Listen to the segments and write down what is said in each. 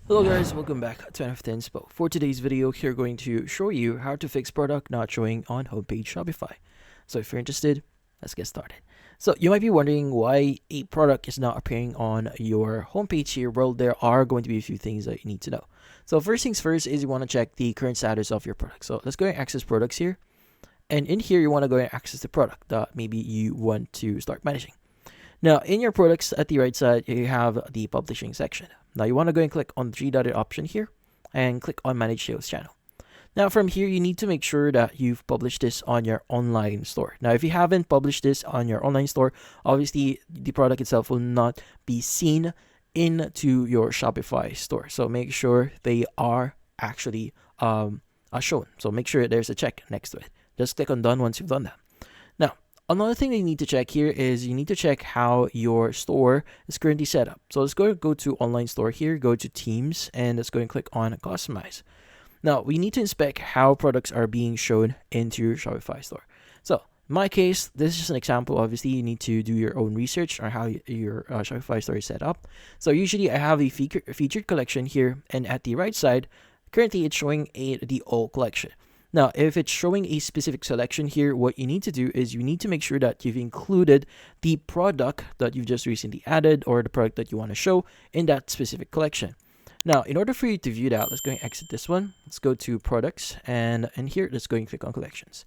Hello guys, welcome back to NFT Inspo. For today's video, we're going to show you how to fix product not showing on homepage Shopify. So if you're interested, let's get started. So you might be wondering why a product is not appearing on your homepage here. Well, there are going to be a few things that you need to know. So first things first is you want to check the current status of your product. So let's go and access products here. And in here, you want to go and access the product that maybe you want to start managing. Now, in your products at the right side, you have the publishing section. Now, you want to go and click on the three-dotted option here and click on Manage Sales Channel. Now, from here, you need to make sure that you've published this on your online store. Now, if you haven't published this on your online store, obviously, the product itself will not be seen into your Shopify store. So make sure they are actually shown. So make sure there's a check next to it. Just click on Done once you've done that. Now, another thing that you need to check here is you need to check how your store is currently set up. So let's go to online store here, go to themes, and let's go and click on customize. Now we need to inspect how products are being shown into your Shopify store. So in my case, this is just an example. Obviously, you need to do your own research on how your Shopify store is set up. So usually I have a featured collection here, and at the right side, currently it's showing the all collection. Now, if it's showing a specific selection here, what you need to do is you need to make sure that you've included the product that you've just recently added or the product that you want to show in that specific collection. Now, in order for you to view that, let's go and exit this one. Let's go to products, and in here, let's go and click on collections.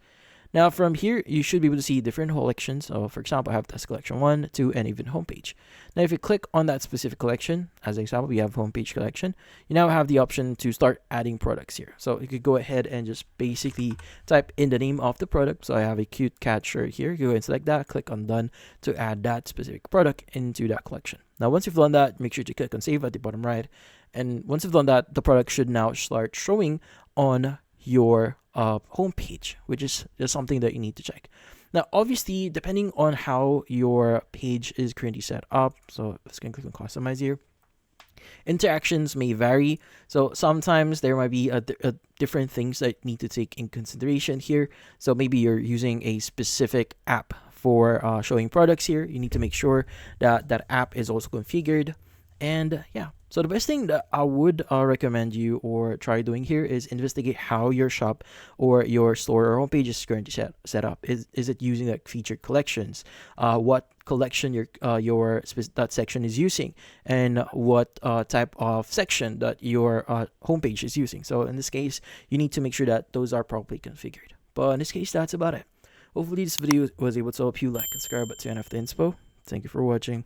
Now, from here, you should be able to see different collections. So, for example, I have test collection 1, 2, and even homepage. Now, if you click on that specific collection, as an example, we have homepage collection. You now have the option to start adding products here. So you could go ahead and just basically type in the name of the product. So I have a cute cat shirt here. You go and select that, click on done to add that specific product into that collection. Now, once you've done that, make sure to click on save at the bottom right. And once you've done that, the product should now start showing on your homepage, which is just something that you need to check. Now, obviously, depending on how your page is currently set up, so let's go and click on customize here. Interactions may vary, so sometimes there might be different things that you need to take in consideration here. So maybe you're using a specific app for showing products here. You need to make sure that that app is also configured. And yeah, so the best thing that I would recommend you or try doing here is investigate how your shop or your store or homepage is currently set up. Is it using like featured collections? What collection that section is using, and what type of section that your homepage is using. So in this case, you need to make sure that those are properly configured. But in this case, that's about it. Hopefully this video was able to help you. Like and subscribe to NFT Inspo. Thank you for watching.